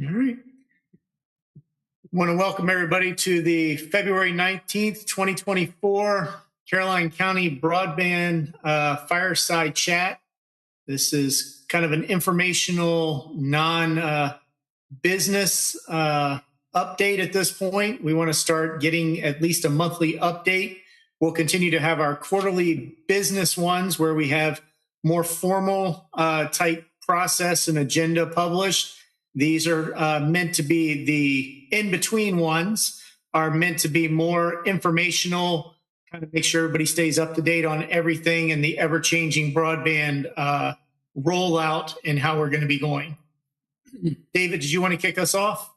All right. Want to welcome everybody to the February 19th, 2024 Caroline County Broadband Fireside Chat. This is kind of an informational, non-business update at this point. We want to start getting at least a monthly update. We'll continue to have our quarterly business ones where we have more formal type process and agenda published. These are meant to be the in-between ones, are meant to be more informational, kind of make sure everybody stays up to date on everything and the ever-changing broadband rollout and how we're going to be going. David, did you want to kick us off?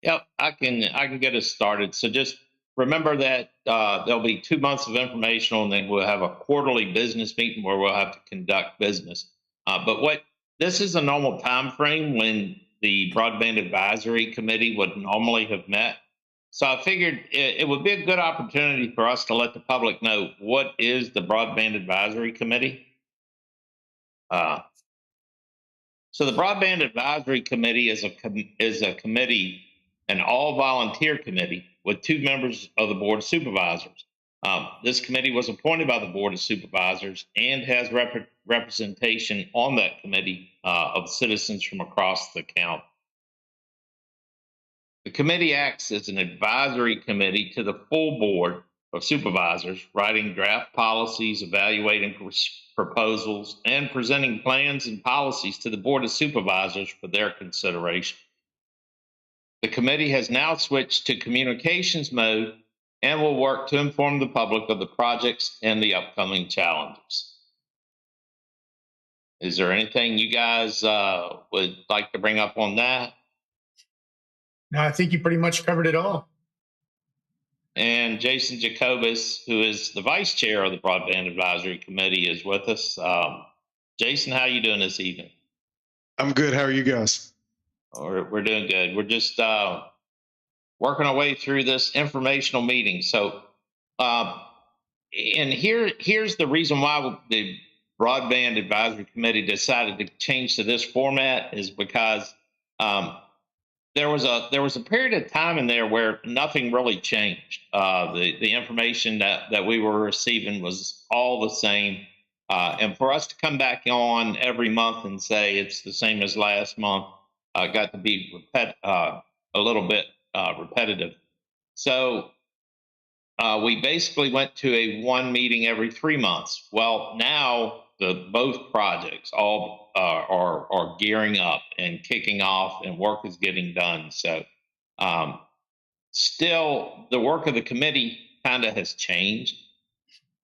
Yep, I can get us started. So just remember that there'll be 2 months of informational, and then we'll have a quarterly business meeting where we'll have to conduct business. But this is a normal time frame when the Broadband Advisory Committee would normally have met. So I figured it would be a good opportunity for us to let the public know what is the Broadband Advisory Committee. So the Broadband Advisory Committee is a committee, an all-volunteer committee with 2 members of the Board of Supervisors. This committee was appointed by the Board of Supervisors and has representation on that committee of citizens from across the county. The committee acts as an advisory committee to the full Board of Supervisors, writing draft policies, evaluating proposals, and presenting plans and policies to the Board of Supervisors for their consideration. The committee has now switched to communications mode and will work to inform the public of the projects and the upcoming challenges. Is there anything you guys would like to bring up on that? No, I think you pretty much covered it all. And Jason Jacobus, who is the vice chair of the Broadband Advisory Committee, is with us. Jason, how are you doing this evening? I'm good. How are you guys? We're doing good. We're just working our way through this informational meeting. So, and here's the reason why the Broadband Advisory Committee decided to change to this format is because there was a period of time in there where nothing really changed. The information that we were receiving was all the same. And for us to come back on every month and say it's the same as last month got to be a little bit repetitive. So we basically went to a 1 meeting every 3 months. Well, now both projects all are gearing up and kicking off, and work is getting done. So still, the work of the committee kind of has changed.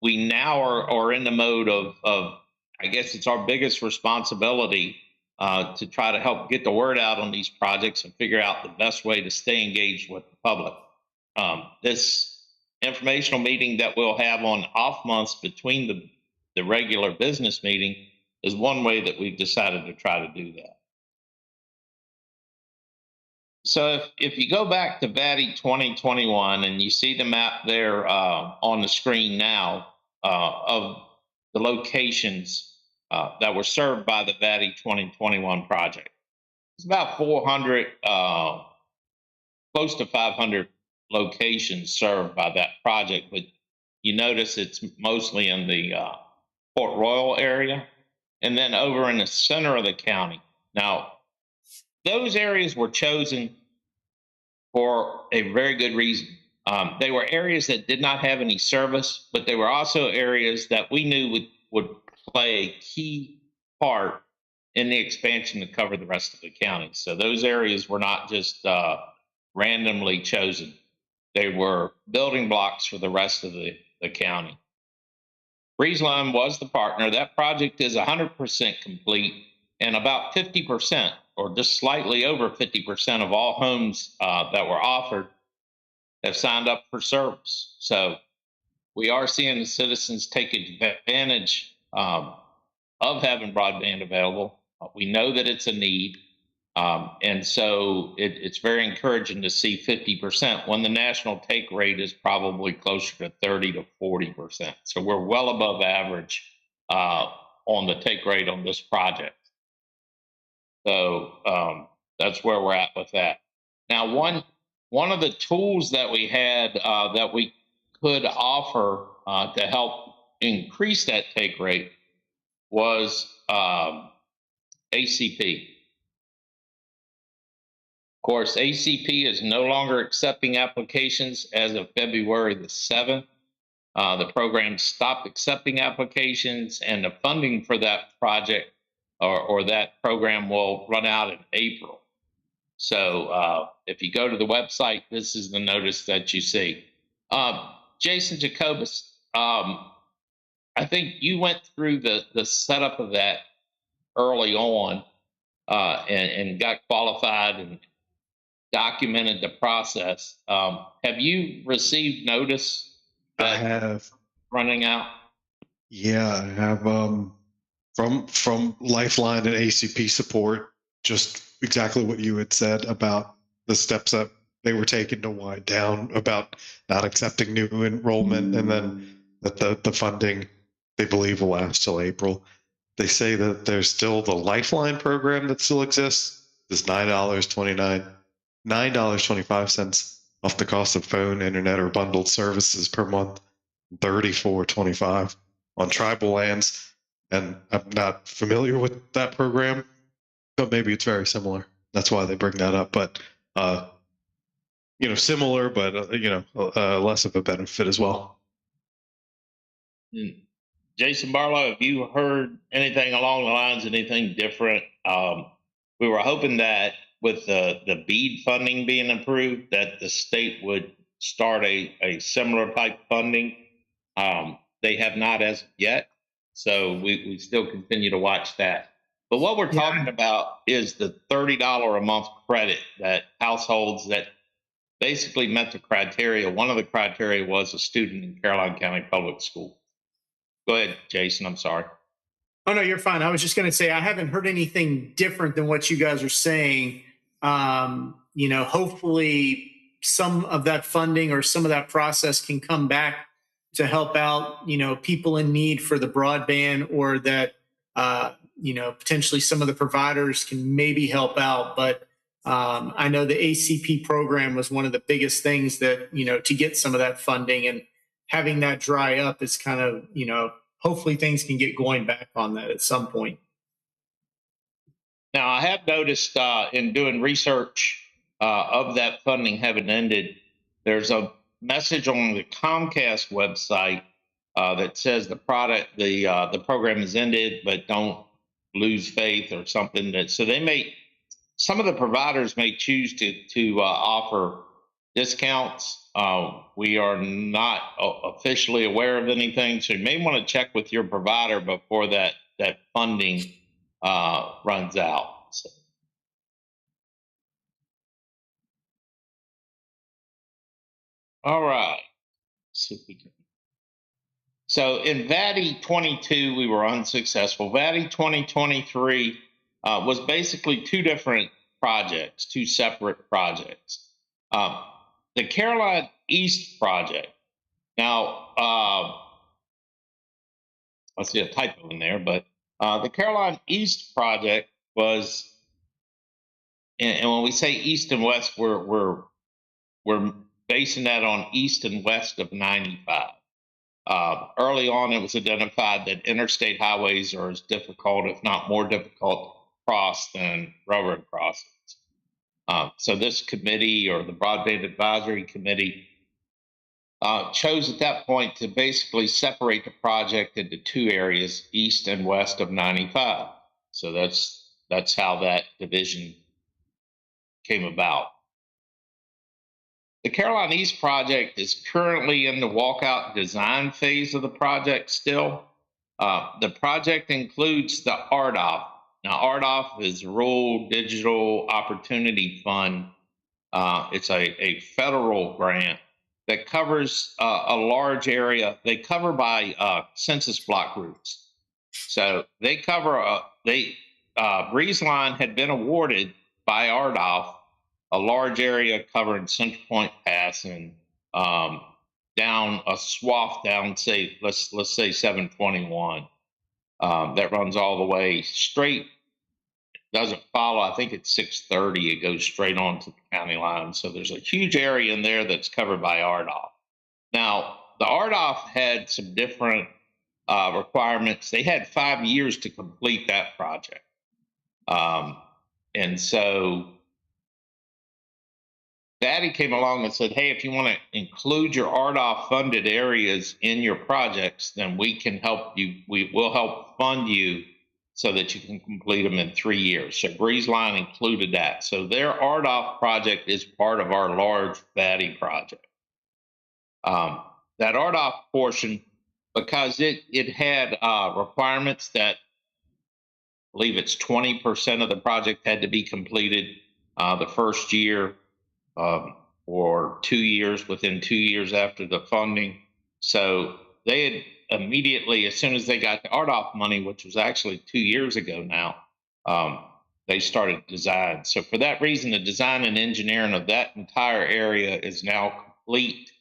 We now are in the mode of I guess it's our biggest responsibility to try to help get the word out on these projects and figure out the best way to stay engaged with the public. This informational meeting that we'll have on off months between the regular business meeting is one way that we've decided to try to do that. So if you go back to VATI 2021 and you see the map there on the screen now of the locations that were served by the VATI 2021 project, it's about 400, close to 500 locations served by that project, but you notice it's mostly in the Port Royal area and then over in the center of the county. Now, those areas were chosen for a very good reason. They were areas that did not have any service, but they were also areas that we knew would play a key part in the expansion to cover the rest of the county. So those areas were not just randomly chosen. They were building blocks for the rest of the county. Breezeline was the partner. That project is 100% complete, and about 50%, or just slightly over 50% of all homes that were offered have signed up for service. So we are seeing the citizens take advantage of having broadband available. We know that it's a need. And so it's very encouraging to see 50% when the national take rate is probably closer to 30 to 40%. So we're well above average on the take rate on this project. So that's where we're at with that. Now, one of the tools that we had that we could offer to help increase that take rate was ACP. Of course, ACP is no longer accepting applications as of February the 7th. The program stopped accepting applications, and the funding for that project or that program will run out in April. So if you go to the website, this is the notice that you see. Jason Jacobus, I think you went through the setup of that early on and got qualified and documented the process. Have you received notice I that have, running out? yeah, I have from Lifeline and ACP support, just exactly what you had said about the steps that they were taking to wind down, about not accepting new enrollment, and then that the funding they believe will last till April. They say that there's still the Lifeline program that still exists. There's $9.25 off the cost of phone, internet, or bundled services per month. $34.25 on tribal lands. And I'm not familiar with that program, but maybe it's very similar. That's why they bring that up. But similar, but less of a benefit as well. Jason Barlow, have you heard anything along the lines of anything different? We were hoping that with the BEAD funding being approved, that the state would start a similar type funding. They have not as of yet, so we still continue to watch that. But what we're talking about is the $30 a month credit that households that basically met the criteria. One of the criteria was a student in Caroline County Public School. Go ahead, Jason. I'm sorry. Oh, no, you're fine. I was just going to say I haven't heard anything different than what you guys are saying. Hopefully some of that funding or some of that process can come back to help out, people in need for the broadband, or that, potentially some of the providers can maybe help out. But I know the ACP program was one of the biggest things that, to get some of that funding, and having that dry up is kind of, hopefully things can get going back on that at some point. Now, I have noticed in doing research of that funding having ended, there's a message on the Comcast website that says the program is ended, but don't lose faith or something. So some of the providers may choose to offer discounts. We are not officially aware of anything, so you may want to check with your provider before that funding runs out. All right. See if we can. So in VATI 22, we were unsuccessful. VATI 2023 was basically two separate projects. The Caroline East project. Now, I see a typo in there, but the Caroline East project was, and when we say east and west, we're basing that on east and west of 95. Early on, it was identified that interstate highways are as difficult, if not more difficult, to cross than railroad crossings. So this committee, or the Broadband Advisory Committee, chose at that point to basically separate the project into two areas, east and west of 95. So that's how that division came about. The Caroline East project is currently in the walkout design phase of the project still. The project includes the RDOF. Now, RDOF is Rural Digital Opportunity Fund. It's a federal grant that covers a large area. They cover by census block groups. So they cover, Breezeline had been awarded by RDOF a large area covering Central Point Pass and down a swath down, say, let's say 721. That runs all the way straight doesn't follow. I think it's 630. It goes straight on to the county line. So there's a huge area in there that's covered by RDOF. Now, the RDOF had some different requirements. They had 5 years to complete that project. And so Daddy came along and said, hey, if you want to include your RDOF funded areas in your projects, then we can help you. We will help fund you so that you can complete them in 3 years. So Breeze Line included that. So their RDOF project is part of our large Daddy project. That RDOF portion, because it had requirements that, I believe it's 20% of the project had to be completed the first year, or 2 years, within 2 years after the funding. So they had immediately, as soon as they got the RDOF money, which was actually 2 years ago now, they started design. So for that reason, the design and engineering of that entire area is now complete.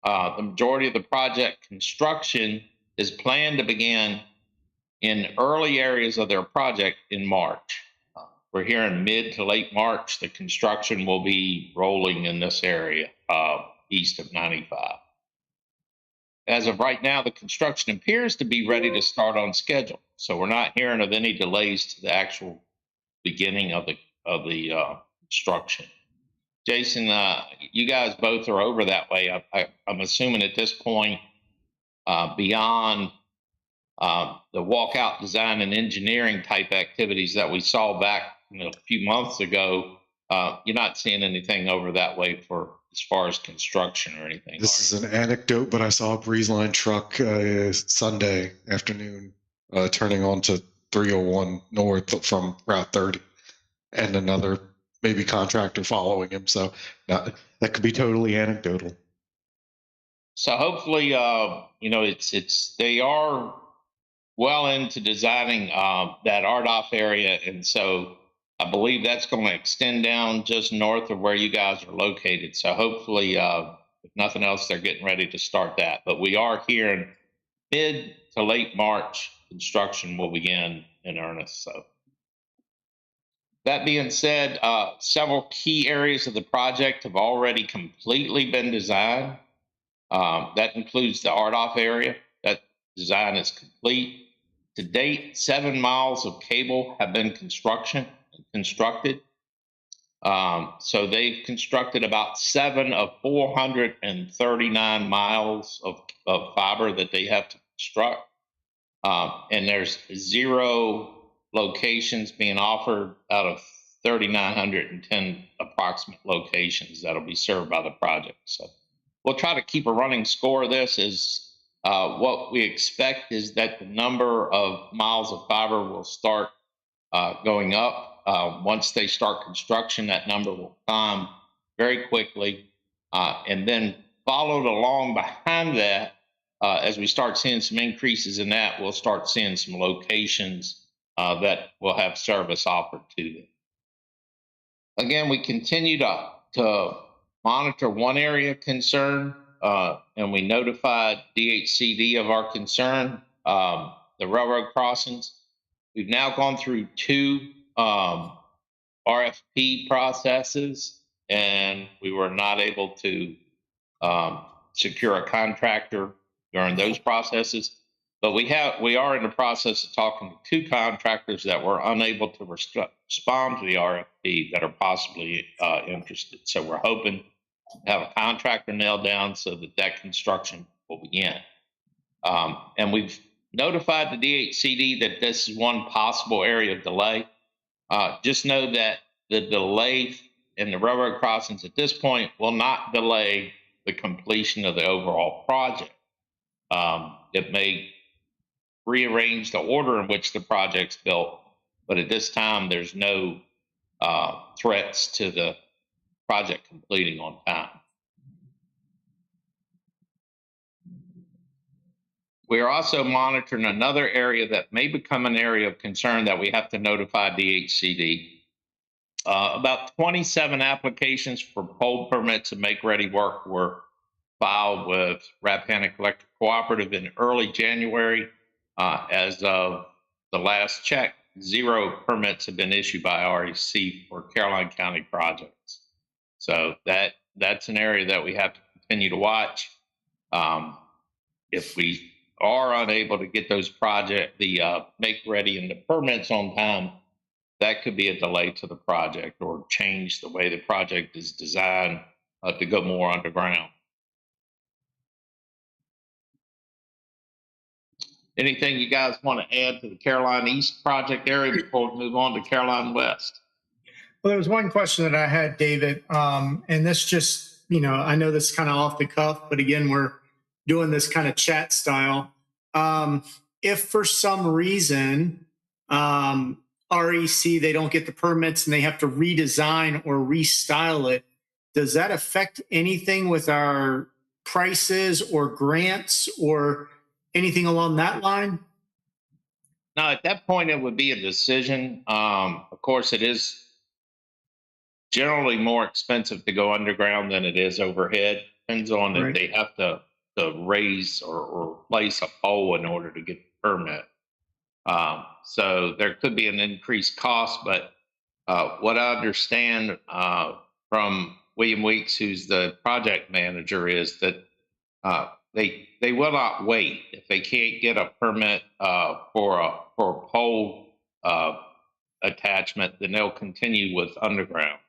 The majority of the project construction is planned to begin in early areas of their project in March. We're here in mid to late March. The construction will be rolling in this area east of 95. As of right now, the construction appears to be ready to start on schedule. So we're not hearing of any delays to the actual beginning of the construction. Jason, you guys both are over that way. I'm assuming at this point, beyond the walkout design and engineering type activities that we saw back a few months ago, you're not seeing anything over that way for as far as construction or anything. This is an anecdote, but I saw a Breeze Line truck Sunday afternoon turning onto 301 north from Route 30, and another maybe contractor following him. So that could be totally anecdotal. So hopefully, they are well into designing that RDOF area, and so I believe that's going to extend down just north of where you guys are located. So hopefully, if nothing else, they're getting ready to start that. But we are here in mid to late March. Construction will begin in earnest. So that being said, several key areas of the project have already completely been designed. That includes the RDOF area. That design is complete. To date, 7 miles of cable have been constructed. So they've constructed about 7 of 439 miles of fiber that they have to construct. And there's 0 locations being offered out of 3,910 approximate locations that'll be served by the project. So we'll try to keep a running score of this. What we expect is that the number of miles of fiber will start going up. Once they start construction, that number will climb very quickly. And then followed along behind that, as we start seeing some increases in that, we'll start seeing some locations that will have service offered to them. Again, we continue to monitor one area of concern, and we notified DHCD of our concern, the railroad crossings. We've now gone through 2 RFP processes, and we were not able to secure a contractor during those processes. But we are in the process of talking to 2 contractors that were unable to respond to the RFP that are possibly interested. So we're hoping to have a contractor nailed down so that construction will begin. And we've notified the DHCD that this is one possible area of delay. Just know that the delay in the railroad crossings at this point will not delay the completion of the overall project. It may rearrange the order in which the project's built, but at this time, there's no threats to the project completing on time. We are also monitoring another area that may become an area of concern that we have to notify DHCD. About 27 applications for pole permits and make-ready work were filed with Rappahannock Electric Cooperative in early January. As of the last check, 0 permits have been issued by REC for Caroline County projects. So that's an area that we have to continue to watch. If we are unable to get those make ready and the permits on time, that could be a delay to the project or change the way the project is designed to go more underground. Anything you guys want to add to the Caroline East project area before we move on to Caroline West? Well, there was one question that I had, David, and this just, I know this is kind of off the cuff, but again, we're doing this kind of chat style. If for some reason REC, they don't get the permits and they have to redesign or restyle it, does that affect anything with our prices or grants or anything along that line? No, at that point, it would be a decision. Of course, it is generally more expensive to go underground than it is overhead. Depends on if they have to raise or place a pole in order to get the permit. So there could be an increased cost, but what I understand from William Weeks, who's the project manager, is that they will not wait if they can't get a permit for a pole attachment. Then they'll continue with underground.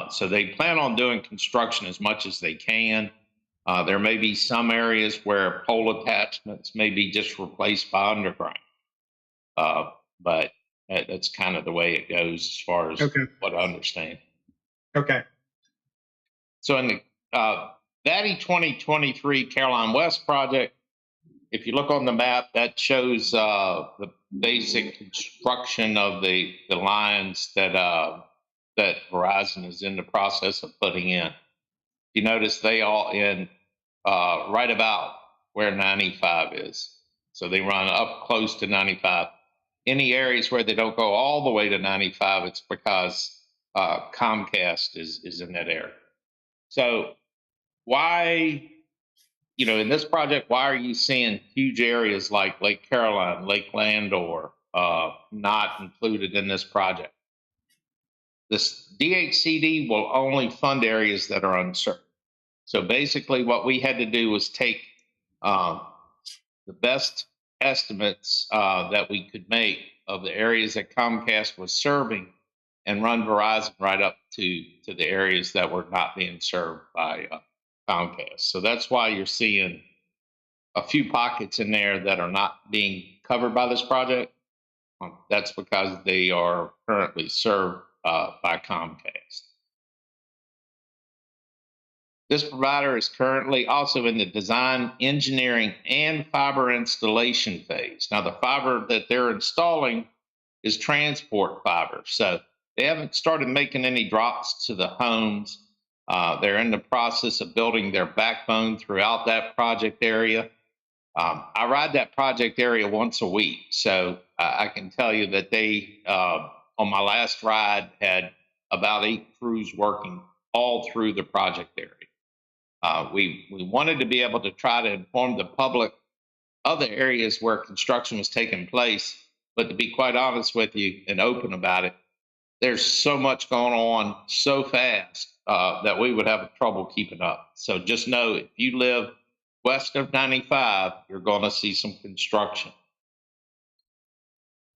So they plan on doing construction as much as they can. There may be some areas where pole attachments may be just replaced by underground. But that's kind of the way it goes as far as what I understand. Okay. So in the VATI 2023 Caroline West project, if you look on the map, that shows the basic construction of the lines that Verizon is in the process of putting in. You notice they all in right about where 95 is. So they run up close to 95. Any areas where they don't go all the way to 95, it's because Comcast is in that area. So why, in this project, why are you seeing huge areas like Lake Caroline, Lake Landor not included in this project? This DHCD will only fund areas that are unserved. So basically what we had to do was take the best estimates that we could make of the areas that Comcast was serving and run Verizon right up to the areas that were not being served by Comcast. So that's why you're seeing a few pockets in there that are not being covered by this project. That's because they are currently served by Comcast. This provider is currently also in the design, engineering, and fiber installation phase. Now, the fiber that they're installing is transport fiber. So they haven't started making any drops to the homes. They're in the process of building their backbone throughout that project area. I ride that project area once a week. So I can tell you that they, on my last ride, had about 8 crews working all through the project area. We wanted to be able to try to inform the public of the areas where construction was taking place, but to be quite honest with you and open about it, there's so much going on so fast that we would have trouble keeping up. So just know if you live west of 95, you're going to see some construction.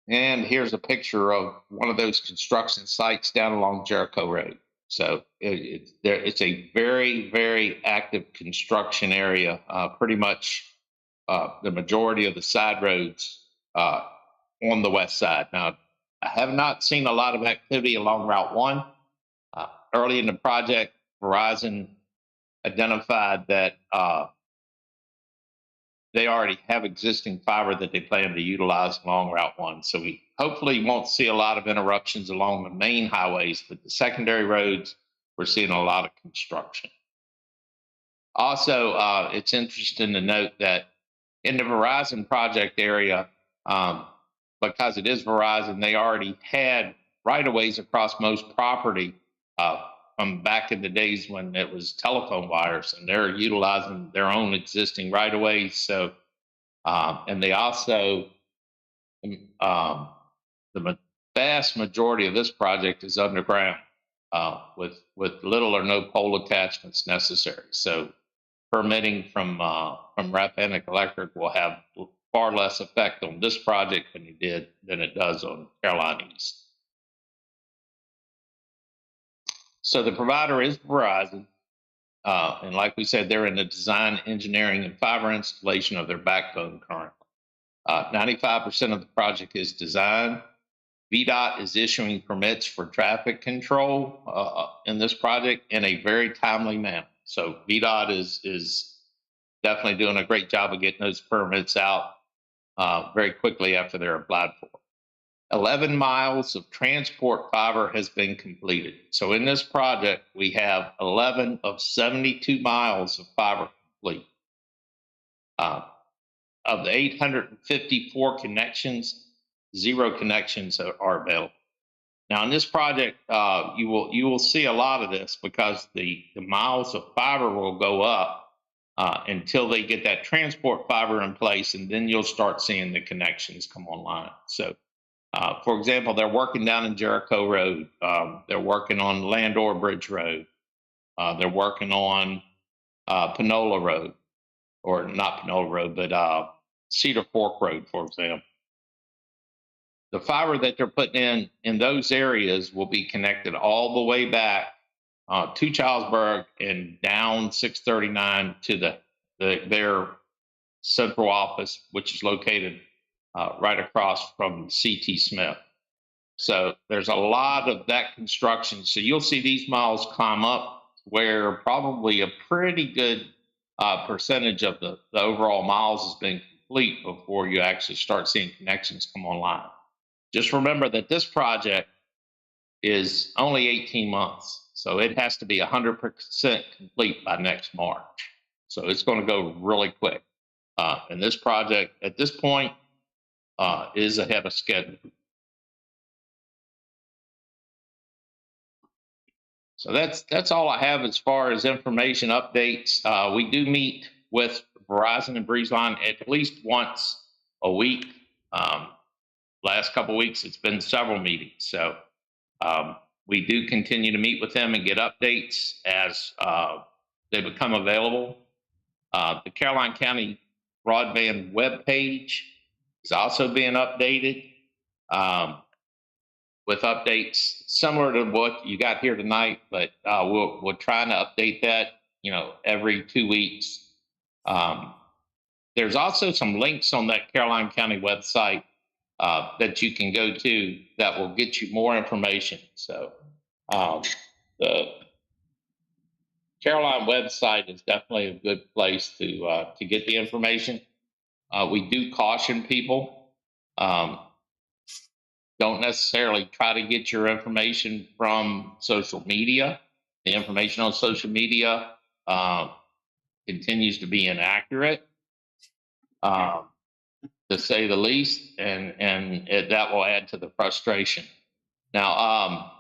And here's a picture of one of those construction sites down along Jericho Road. So it's a very, very active construction area. Pretty much the majority of the side roads on the west side. Now, I have not seen a lot of activity along Route 1. Early in the project, Verizon identified that they already have existing fiber that they plan to utilize along Route 1. So we hopefully won't see a lot of interruptions along the main highways, but the secondary roads, we're seeing a lot of construction. Also, it's interesting to note that in the Verizon project area, because it is Verizon, they already had right-of-ways across most property from back in the days when it was telephone wires, and they're utilizing their own existing right-of-ways. So, and they also the vast majority of this project is underground, with little or no pole attachments necessary. So permitting from Rappahannock Electric will have far less effect on this project than it does on Carolina East. So the provider is Verizon. And like we said, they're in the design, engineering, and fiber installation of their backbone currently. 95% of the project is designed. VDOT is issuing permits for traffic control in this project in a very timely manner. So VDOT is definitely doing a great job of getting those permits out very quickly after they're applied for. 11 miles of transport fiber has been completed. So in this project, we have 11 of 72 miles of fiber complete. Of the 854 connections, 0 connections are available. Now in this project, you will see a lot of this because the miles of fiber will go up until they get that transport fiber in place, and then you'll start seeing the connections come online. So for example, they're working down in Jericho Road. They're working on Landor Bridge Road. They're working on Panola Road, or not Panola Road, but Cedar Fork Road, for example. The fiber that they're putting in those areas will be connected all the way back to Charlesburg and down 639 to their central office, which is located right across from CT Smith. So there's a lot of that construction. So you'll see these miles climb up, where probably a pretty good percentage of the overall miles has been complete before you actually start seeing connections come online. Just remember that this project is only 18 months. So it has to be 100% complete by next March. So it's going to go really quick. And this project at this point is ahead of schedule. So that's all I have as far as information updates. We do meet with Verizon and Breezeline at least once a week. Last couple of weeks, it's been several meetings. So we do continue to meet with them and get updates as they become available. The Caroline County Broadband webpage is also being updated with updates similar to what you got here tonight, but we're trying to update that, every 2 weeks. There's also some links on that Caroline County website that you can go to that will get you more information. So the Caroline website is definitely a good place to get the information. We do caution people. Don't necessarily try to get your information from social media. The information on social media continues to be inaccurate, to say the least, and that will add to the frustration. Now,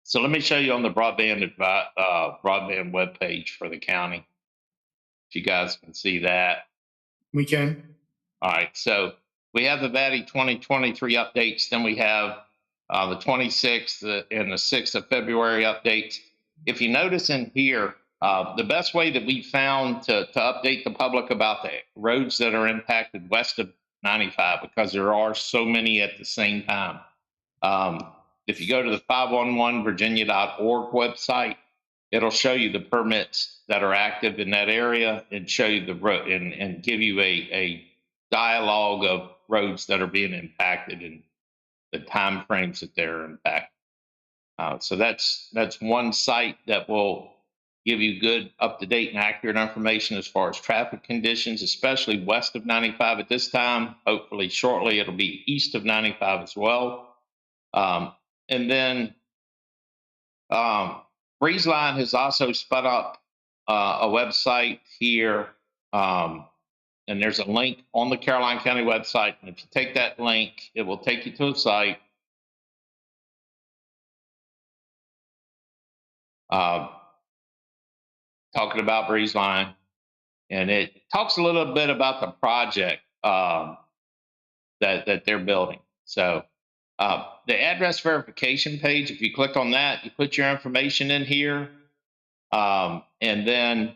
so let me show you on the broadband webpage for the county, if you guys can see that. We can. All right, so we have the VATI 2023 updates. Then we have the 26th and the 6th of February updates. If you notice in here, the best way that we found to update the public about the roads that are impacted west of 95, because there are so many at the same time. If you go to the 511virginia.org website, it'll show you the permits that are active in that area and show you the road and give you a dialogue of roads that are being impacted and the time frames that they're impacted. So that's one site that will give you good, up-to-date and accurate information as far as traffic conditions, especially west of 95 at this time. Hopefully shortly it'll be east of 95 as well. And then Breezeline has also spun up a website here, and there's a link on the Caroline County website. And if you take that link, it will take you to a site. Talking about Breezeline, and it talks a little bit about the project that they're building. So the address verification page, if you click on that, you put your information in here, and then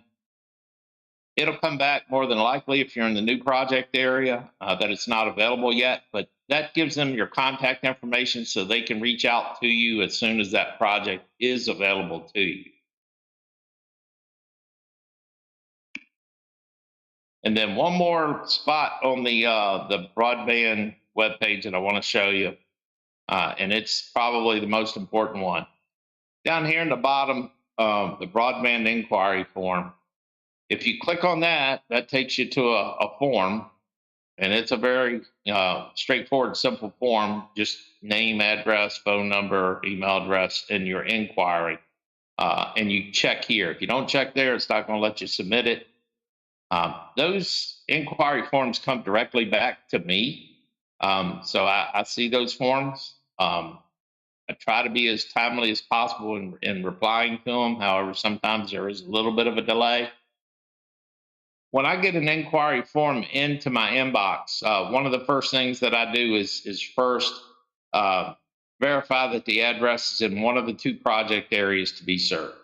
it'll come back more than likely if you're in the new project area that it's not available yet, but that gives them your contact information so they can reach out to you as soon as that project is available to you. And then one more spot on the broadband webpage that I want to show you, and it's probably the most important one. Down here in the bottom, the broadband inquiry form. If you click on that, that takes you to a form, and it's a very straightforward, simple form. Just name, address, phone number, email address, and your inquiry. And you check here. If you don't check there, it's not going to let you submit it. Those inquiry forms come directly back to me. So I see those forms. I try to be as timely as possible in replying to them. However, sometimes there is a little bit of a delay. When I get an inquiry form into my inbox, one of the first things that I do is first verify that the address is in one of the 2 project areas to be served,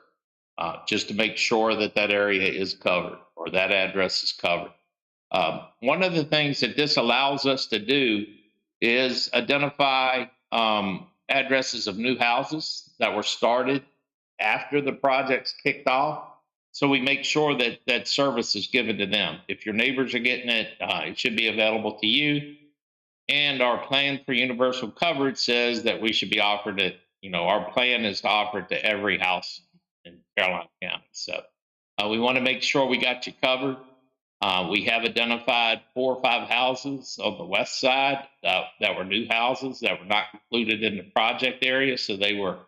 just to make sure that that area is covered or that address is covered. One of the things that this allows us to do is identify addresses of new houses that were started after the project's kicked off. So we make sure that that service is given to them. If your neighbors are getting it, it should be available to you. And our plan for universal coverage says that we should be offered it. Our plan is to offer it to every house in Caroline County. So we want to make sure we got you covered. We have identified 4 or 5 houses on the west side that were new houses that were not included in the project area. So they were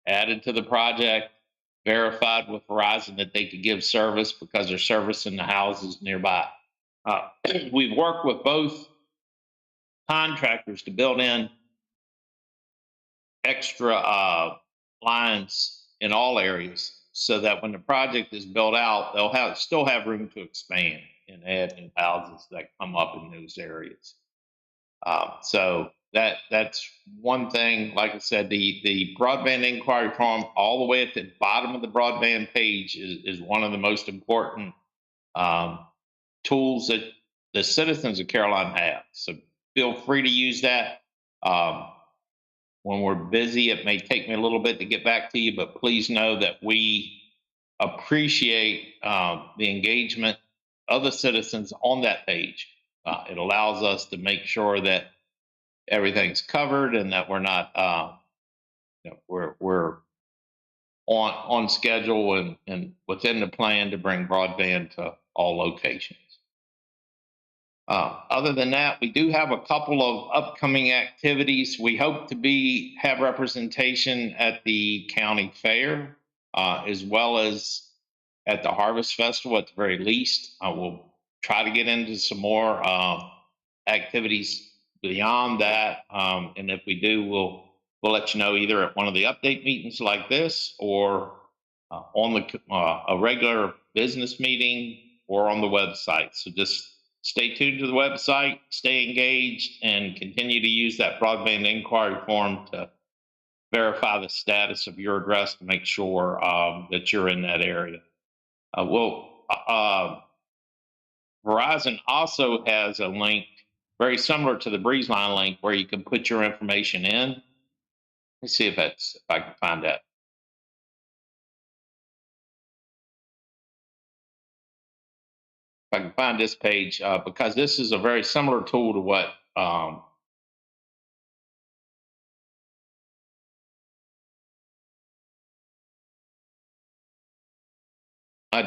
added to the project, verified with Verizon that they could give service because they're servicing the houses nearby. We've worked with both contractors to build in extra lines in all areas so that when the project is built out, they'll still have room to expand and add new houses that come up in those areas. So that's one thing. Like I said, the broadband inquiry form all the way at the bottom of the broadband page is one of the most important tools that the citizens of Caroline have. So feel free to use that. When we're busy, it may take me a little bit to get back to you, but please know that we appreciate the engagement of the citizens on that page. It allows us to make sure that everything's covered and that we're not, we're on schedule and within the plan to bring broadband to all locations. Other than that, we do have a couple of upcoming activities. We hope to have representation at the county fair, as well as at the Harvest Festival at the very least. We'll try to get into some more activities beyond that. And if we do, we'll let you know either at one of the update meetings like this or on a regular business meeting or on the website. So just stay tuned to the website, stay engaged, and continue to use that broadband inquiry form to verify the status of your address to make sure that you're in that area. Verizon also has a link very similar to the BreezeLine link where you can put your information in. Let's see if I can find that. If I can find this page, because this is a very similar tool to what I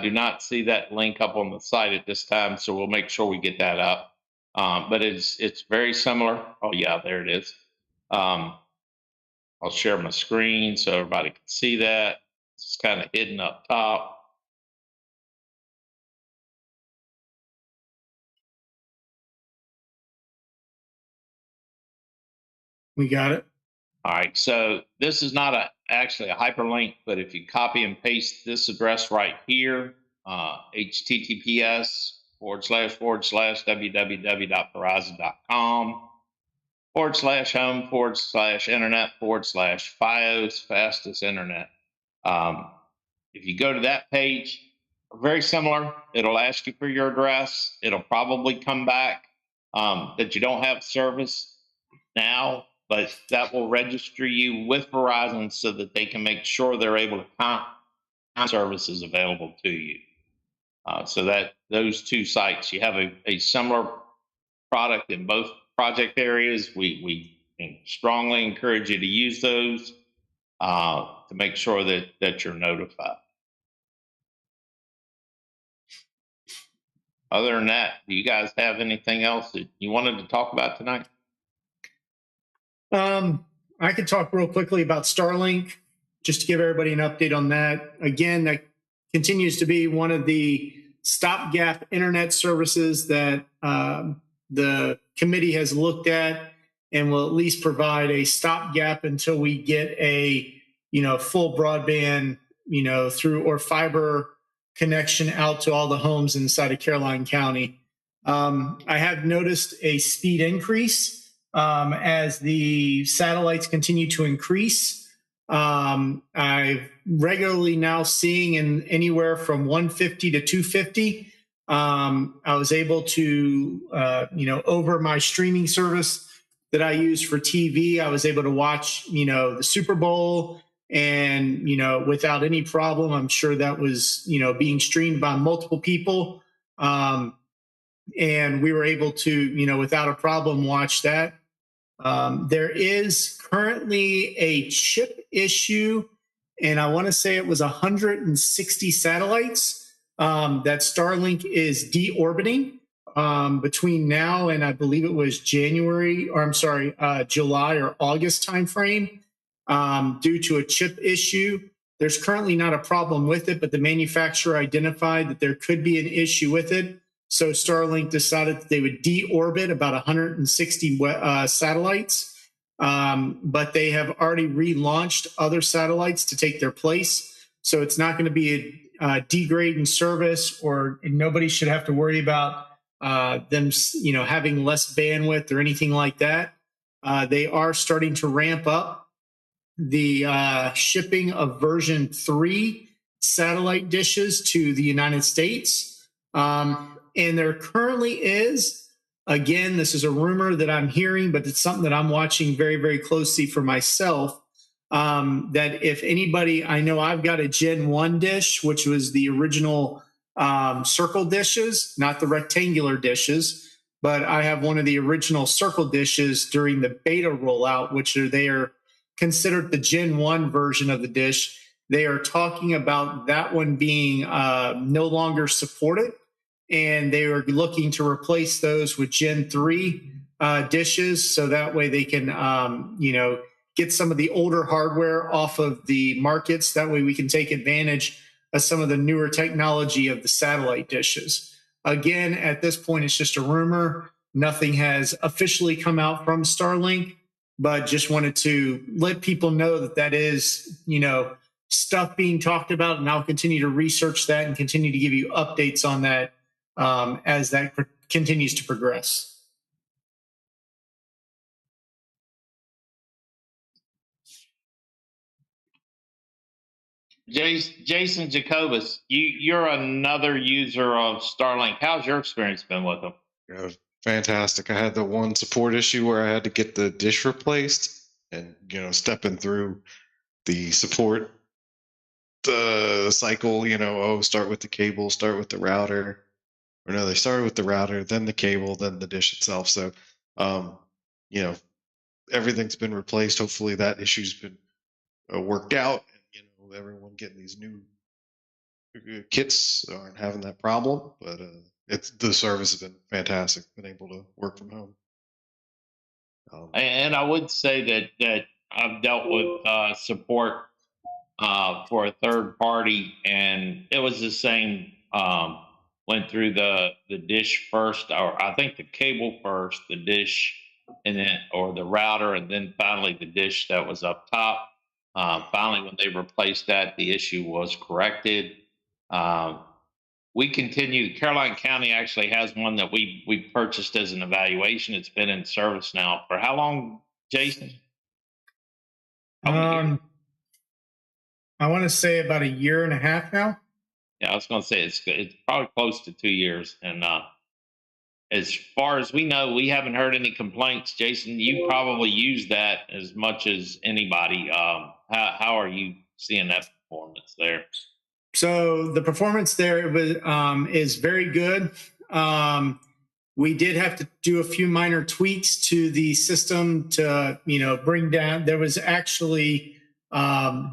do not see that link up on the site at this time, so we'll make sure we get that up. But it's very similar. Oh yeah, there it is. I'll share my screen so everybody can see that. It's kind of hidden up top. We got it. All right, so this is not actually a hyperlink, but if you copy and paste this address right here, https:// www.verizon.com home/internet/FiOS fastest internet. If you go to that page, very similar. It'll ask you for your address. It'll probably come back that you don't have service now, but that will register you with Verizon so that they can make sure they're able to find services available to you. So that those two sites, you have a similar product in both project areas. We strongly encourage you to use those to make sure that you're notified. Other than that, do you guys have anything else that you wanted to talk about tonight? I could talk real quickly about Starlink, just to give everybody an update on that. Again, that continues to be one of the stopgap internet services that the committee has looked at and will at least provide a stopgap until we get a full broadband through or fiber connection out to all the homes inside of Caroline County. I have noticed a speed increase as the satellites continue to increase. I'm regularly now seeing in anywhere from 150 to 250. I was able to, over my streaming service that I use for TV, I was able to watch, the Super Bowl and, without any problem. I'm sure that was, being streamed by multiple people. And we were able to, without a problem, watch that. There is currently a chip issue, and I want to say it was 160 satellites that Starlink is deorbiting between now and I believe it was July or August timeframe due to a chip issue. There's currently not a problem with it, but the manufacturer identified that there could be an issue with it. So Starlink decided that they would deorbit about 160 satellites, but they have already relaunched other satellites to take their place. So it's not going to be a degrade in service, or nobody should have to worry about them, having less bandwidth or anything like that. They are starting to ramp up the shipping of version 3 satellite dishes to the United States. And there currently is, again, this is a rumor that I'm hearing, but it's something that I'm watching very, very closely for myself, that if anybody, I know I've got a Gen 1 dish, which was the original circle dishes, not the rectangular dishes, but I have one of the original circle dishes during the beta rollout, which they are considered the Gen 1 version of the dish. They are talking about that one being no longer supported, and they are looking to replace those with Gen 3 dishes, so that way they can, get some of the older hardware off of the markets. That way we can take advantage of some of the newer technology of the satellite dishes. Again, at this point, it's just a rumor. Nothing has officially come out from Starlink, but just wanted to let people know that that is, stuff being talked about, and I'll continue to research that and continue to give you updates on that as that continues to progress. Jason Jacobus, you're another user of Starlink. How's your experience been with them? Yeah, fantastic. I had the one support issue where I had to get the dish replaced, and stepping through the support cycle, start with the cable, start with the router. Or no, they started with the router, then the cable, then the dish itself. So, everything's been replaced. Hopefully that issue's been worked out. And, everyone getting these new kits aren't having that problem. But the service has been fantastic. Been able to work from home. And I would say that I've dealt with support for a third party, and it was the same. Went through the dish first, or I think the cable first, the dish, and then or the router, and then finally the dish that was up top. Finally, when they replaced that, the issue was corrected. we continue. Caroline County actually has one that we purchased as an evaluation. It's been in service now for how long, Jason? How many years? I want to say about a year and a half now. Yeah, I was going to say it's probably close to 2 years. And as far as we know, we haven't heard any complaints. Jason, you probably use that as much as anybody. How are you seeing that performance there? So the performance there is very good. We did have to do a few minor tweaks to the system to, bring down. There was actually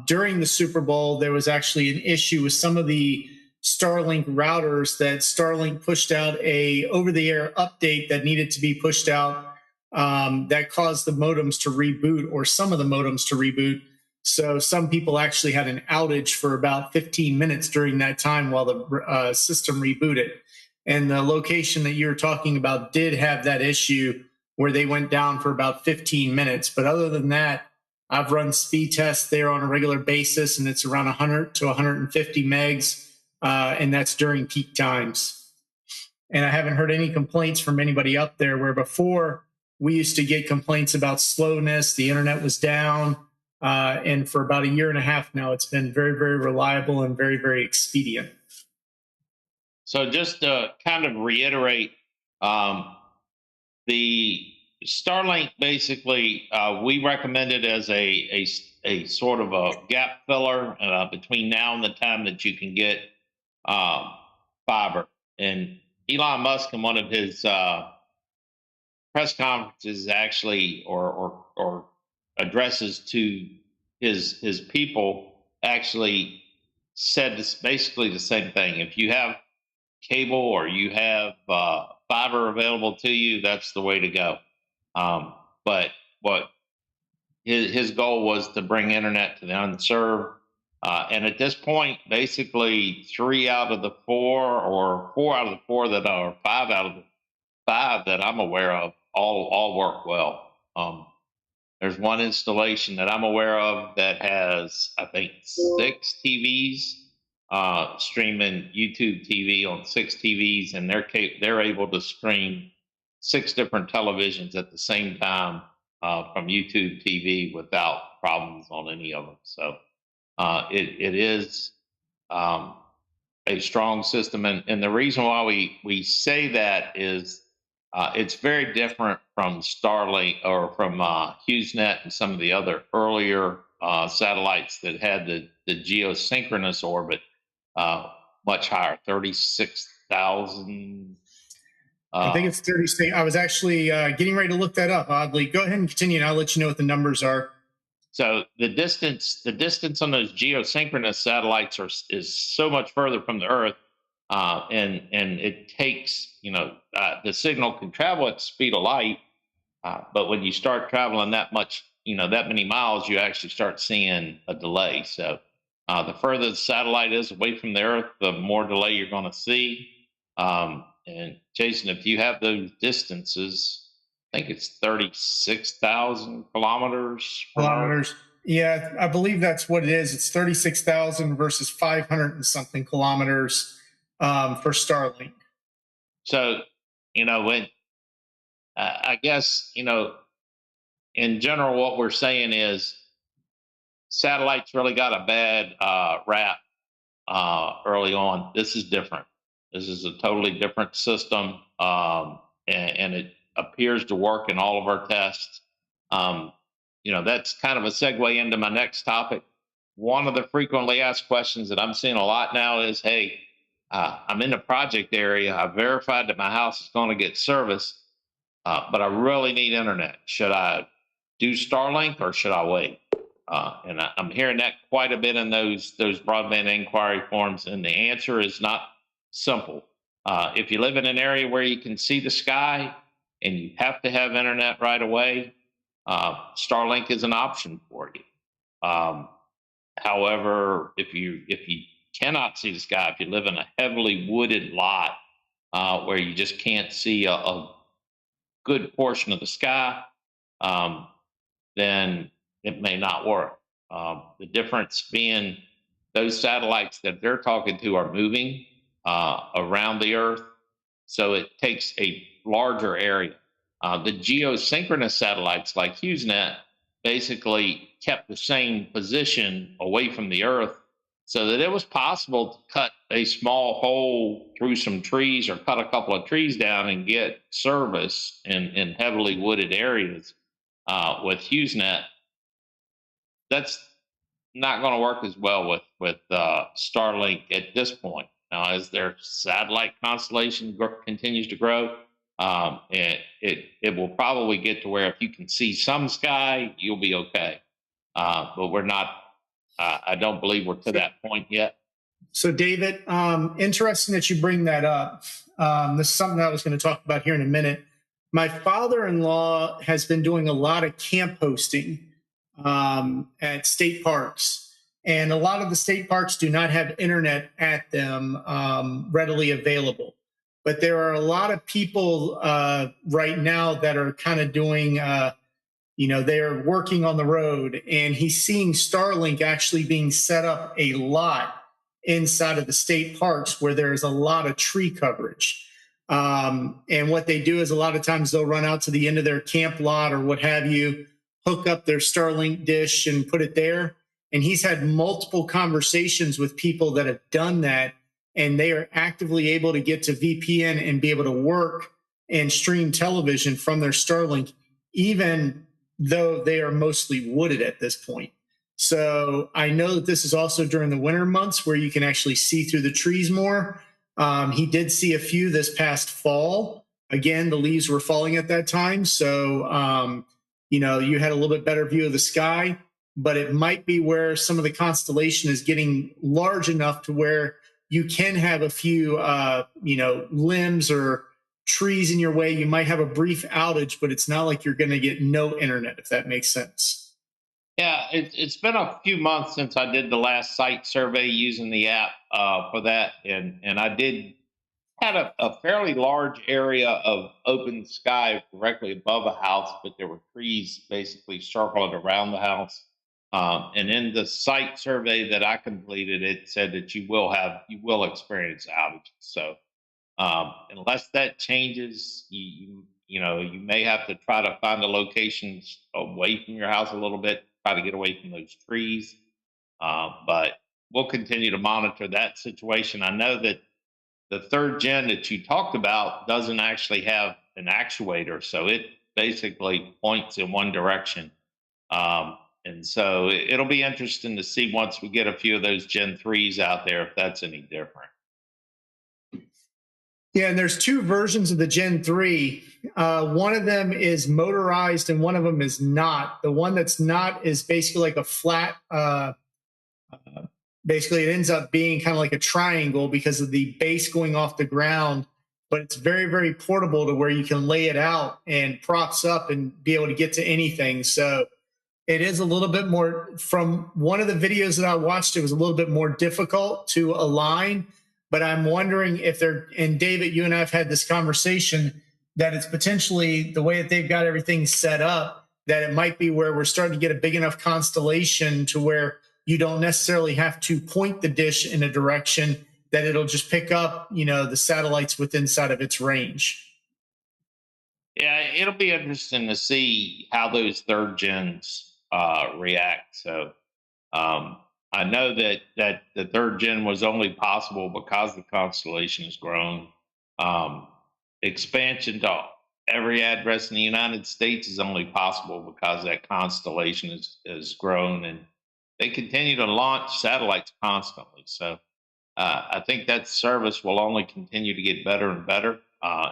during the Super Bowl, there was actually an issue with some of the Starlink routers that Starlink pushed out a over-the-air update that needed to be pushed out that caused the modems to reboot, or some of the modems to reboot. So some people actually had an outage for about 15 minutes during that time while the system rebooted. And the location that you were talking about did have that issue where they went down for about 15 minutes. But other than that, I've run speed tests there on a regular basis, and it's around 100 to 150 megs, and that's during peak times. And I haven't heard any complaints from anybody up there, where before we used to get complaints about slowness, the internet was down. And for about a year and a half now, it's been very, very reliable and very, very expedient. So just to kind of reiterate, the Starlink basically, we recommend it as a sort of a gap filler between now and the time that you can get fiber. And Elon Musk, in one of his press conferences, actually, or addresses to his people, actually said this, basically the same thing. If you have cable or you have fiber available to you, that's the way to go. But what his goal was to bring internet to the unserved. And at this point, basically 3 out of the 4, or 4 out of the 4 that are 5 out of the 5 that I'm aware of, all work well. There's one installation that I'm aware of that has, I think, 6 TVs streaming YouTube TV on 6 TVs, and they're able to stream 6 different televisions at the same time from YouTube TV without problems on any of them. So it is a strong system, and the reason why we say that is it's very different from Starlink or from HughesNet and some of the other earlier satellites that had the geosynchronous orbit much higher, 36,000. I think it's 36. I was actually getting ready to look that up, oddly. Go ahead and continue, and I'll let you know what the numbers are. So the distance on those geosynchronous satellites is so much further from the Earth, and it takes, the signal can travel at the speed of light, but when you start traveling that much, that many miles, you actually start seeing a delay. So the further the satellite is away from the Earth, the more delay you're going to see. And Jason, if you have those distances, I think it's 36,000 kilometers. Yeah, I believe that's what it is. It's 36,000 versus 500 and something kilometers for Starlink. So, when I guess, in general, what we're saying is satellites really got a bad rap early on. This is different. This is a totally different system, and it appears to work in all of our tests. That's kind of a segue into my next topic. One of the frequently asked questions that I'm seeing a lot now is, hey, I'm in the project area. I verified that my house is going to get service, but I really need internet. Should I do Starlink or should I wait? And I'm hearing that quite a bit in those broadband inquiry forms, and the answer is not simple. If you live in an area where you can see the sky and you have to have internet right away, Starlink is an option for you. However, if you cannot see the sky, if you live in a heavily wooded lot where you just can't see a good portion of the sky, then it may not work. The difference being those satellites that they're talking to are moving. around the Earth. So it takes a larger area. The geosynchronous satellites like HughesNet basically kept the same position away from the Earth so that it was possible to cut a small hole through some trees or cut a couple of trees down and get service in heavily wooded areas with HughesNet. That's not going to work as well with Starlink at this point. Now, as their satellite constellation continues to grow, it will probably get to where if you can see some sky, you'll be okay. But we're not. I don't believe we're to that point yet. So, David, interesting that you bring that up. This is something I was going to talk about here in a minute. My father-in-law has been doing a lot of camp hosting at state parks. And a lot of the state parks do not have internet at them readily available. But there are a lot of people right now that are kind of doing, they're working on the road. And he's seeing Starlink actually being set up a lot inside of the state parks where there's a lot of tree coverage. And what they do is a lot of times they'll run out to the end of their camp lot or what have you, hook up their Starlink dish and put it there. And he's had multiple conversations with people that have done that, and they are actively able to get to VPN and be able to work and stream television from their Starlink, even though they are mostly wooded at this point. So I know that this is also during the winter months where you can actually see through the trees more. He did see a few this past fall. Again, the leaves were falling at that time. So, you had a little bit better view of the sky, but it might be where some of the constellation is getting large enough to where you can have a few, limbs or trees in your way. You might have a brief outage, but it's not like you're going to get no internet, if that makes sense. Yeah, it's been a few months since I did the last site survey using the app for that, and I had a fairly large area of open sky directly above a house, but there were trees basically circling around the house. And in the site survey that I completed, it said that you will experience outages. So unless that changes, you may have to try to find a location away from your house a little bit, try to get away from those trees. But we'll continue to monitor that situation. I know that the third gen that you talked about doesn't actually have an actuator, so it basically points in one direction. And so it'll be interesting to see once we get a few of those Gen 3s out there if that's any different. Yeah, and there's two versions of the Gen 3. One of them is motorized and one of them is not. The one that's not is basically like a flat, basically it ends up being kind of like a triangle because of the base going off the ground, but it's very, very portable to where you can lay it out and props up and be able to get to anything. So it is a little bit more, from one of the videos that I watched, it was a little bit more difficult to align. But I'm wondering if and David, you and I have had this conversation, that it's potentially the way that they've got everything set up, that it might be where we're starting to get a big enough constellation to where you don't necessarily have to point the dish in a direction, that it'll just pick up, the satellites within inside of its range. Yeah, it'll be interesting to see how those third gens react. So I know that the third gen was only possible because the constellation has grown. Expansion to every address in the United States is only possible because that constellation has grown, and they continue to launch satellites constantly. So I think that service will only continue to get better and better.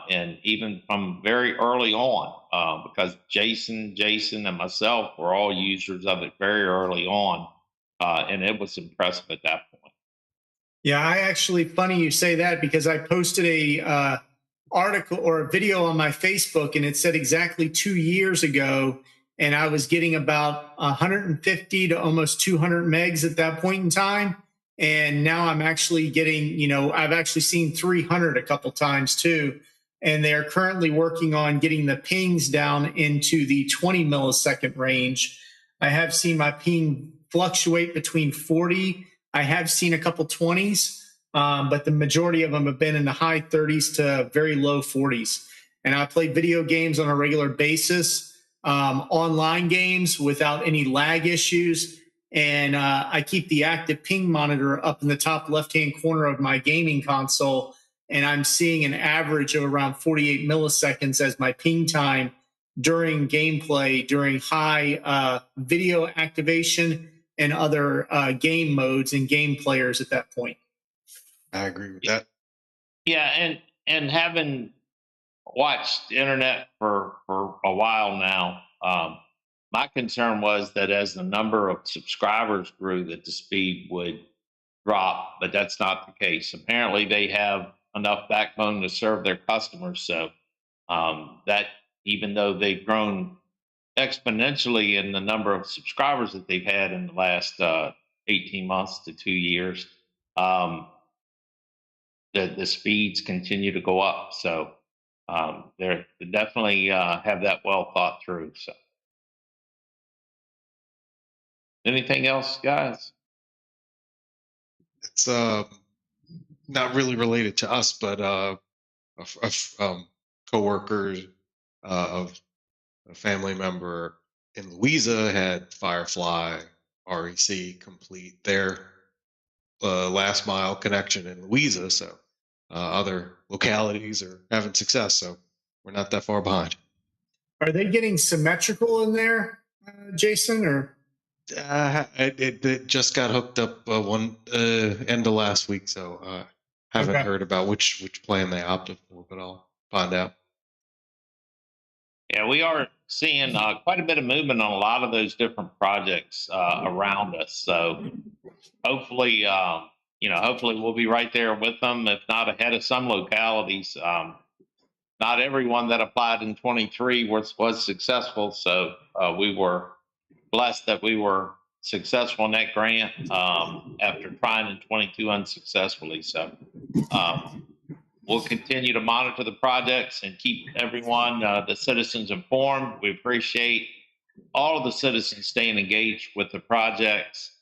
And even from very early on, because Jason, and myself were all users of it very early on, and it was impressive at that point. Yeah, I actually, funny you say that, because I posted a article or a video on my Facebook, and it said exactly 2 years ago, and I was getting about 150 to almost 200 megs at that point in time. And now I'm actually getting, I've actually seen 300 a couple times too. And they are currently working on getting the pings down into the 20 millisecond range. I have seen my ping fluctuate between 40. I have seen a couple 20s. but the majority of them have been in the high 30s to very low 40s. And I play video games on a regular basis, online games without any lag issues. And I keep the active ping monitor up in the top left-hand corner of my gaming console, and I'm seeing an average of around 48 milliseconds as my ping time during gameplay, during high video activation and other game modes and game players at that point. I agree with that. Yeah, and having watched the internet for a while now, my concern was that as the number of subscribers grew, that the speed would drop, but that's not the case. Apparently, they have enough backbone to serve their customers, so that even though they've grown exponentially in the number of subscribers that they've had in the last 18 months to 2 years, the speeds continue to go up. So they definitely have that well thought through. So, anything else, guys? It's not really related to us, but coworkers of a family member in Louisa had Firefly REC complete their last mile connection in Louisa. So other localities are having success. So we're not that far behind. Are they getting symmetrical in there, Jason, or? It just got hooked up one end of last week, so haven't heard about which plan they opted for, but I'll find out. Yeah, we are seeing quite a bit of movement on a lot of those different projects around us. So hopefully, hopefully we'll be right there with them, if not ahead of some localities. Not everyone that applied in 23 was successful, so we were blessed that we were successful in that grant after trying in 22 unsuccessfully. So we'll continue to monitor the projects and keep everyone, the citizens, informed. We appreciate all of the citizens staying engaged with the projects.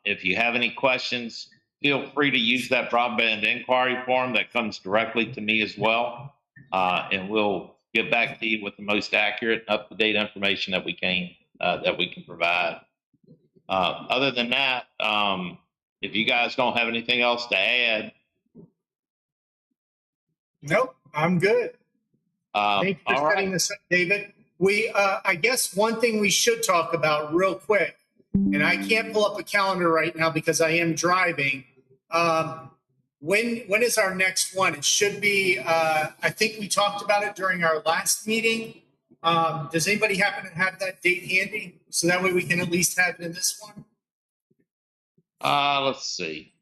If you have any questions, feel free to use that broadband inquiry form that comes directly to me as well, and we'll get back to you with the most accurate, up-to-date information that we can provide. Other than that, if you guys don't have anything else to add. Nope, I'm good. Thanks for setting right. this up, David. I guess one thing we should talk about real quick, and I can't pull up a calendar right now because I am driving. When is our next one? It should be, I think we talked about it during our last meeting. Does anybody happen to have that date handy? So that way we can at least have it in this one? Let's see.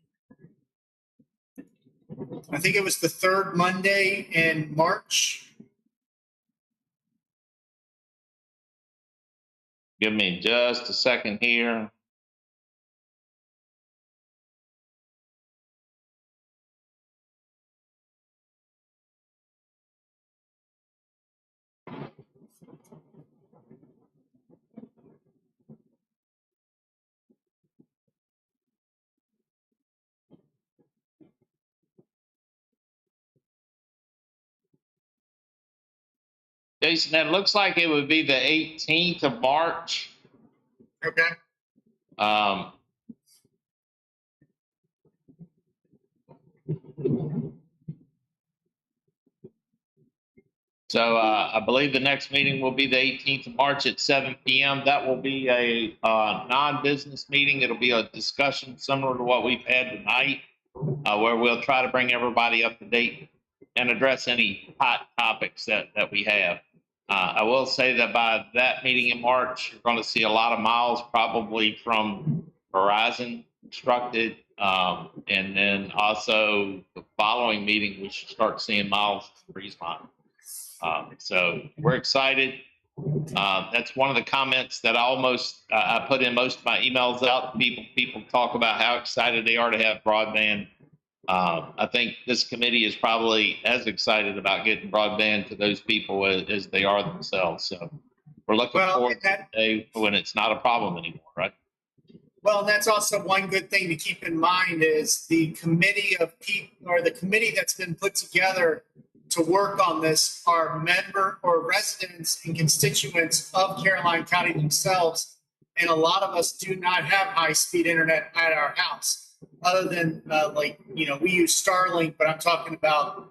I think it was the third Monday in March. Give me just a second here. Jason, it looks like it would be the 18th of March. Okay. So I believe the next meeting will be the 18th of March at 7 p.m. That will be a non-business meeting. It'll be a discussion similar to what we've had tonight, where we'll try to bring everybody up to date and address any hot topics that we have. I will say that by that meeting in March, you're going to see a lot of miles probably from Verizon constructed. And then also the following meeting, we should start seeing miles from Breezeline. So we're excited. That's one of the comments that I put in most of my emails out to people. People talk about how excited they are to have broadband. I think this committee is probably as excited about getting broadband to those people as they are themselves. So we're looking forward to the day when it's not a problem anymore, right? Well, and that's also one good thing to keep in mind is the committee of people, or the committee that's been put together to work on this are member or residents and constituents of Caroline County themselves. And a lot of us do not have high-speed internet at our house, other than we use Starlink, but I'm talking about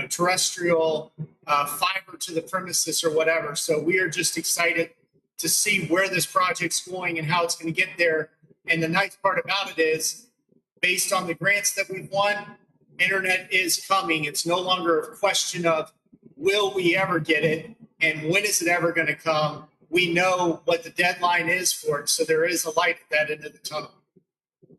terrestrial fiber to the premises or whatever. So we are just excited to see where this project's going and how it's going to get there. And the nice part about it is, based on the grants that we've won, internet is coming. It's no longer a question of will we ever get it and when is it ever going to come. We know what the deadline is for it, so there is a light at that end of the tunnel.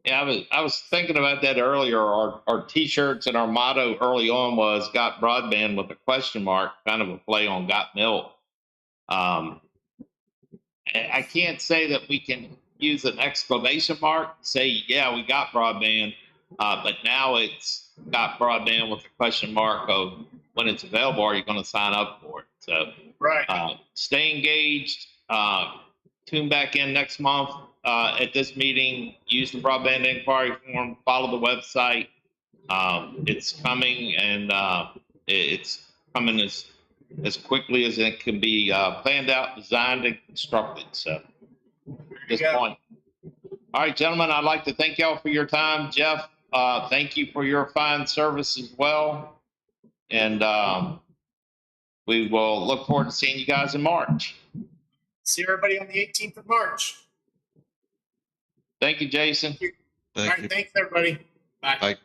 Yeah, I was thinking about that earlier. Our T-shirts and our motto early on was "Got Broadband" with a question mark, kind of a play on "Got Milk." I can't say that we can use an exclamation mark, say, yeah, we got broadband, but now it's got broadband with a question mark of when it's available, are you going to sign up for it? So right. Stay engaged, tune back in next month at this meeting, use the broadband inquiry form, follow the website. It's coming, and it's coming as quickly as it can be planned out, designed, and constructed. So at this point. All right, gentlemen, I'd like to thank y'all for your time. Jeff, thank you for your fine service as well. And we will look forward to seeing you guys in March. See everybody on the 18th of March. Thank you, Jason. All right, thanks, everybody. Bye. Bye.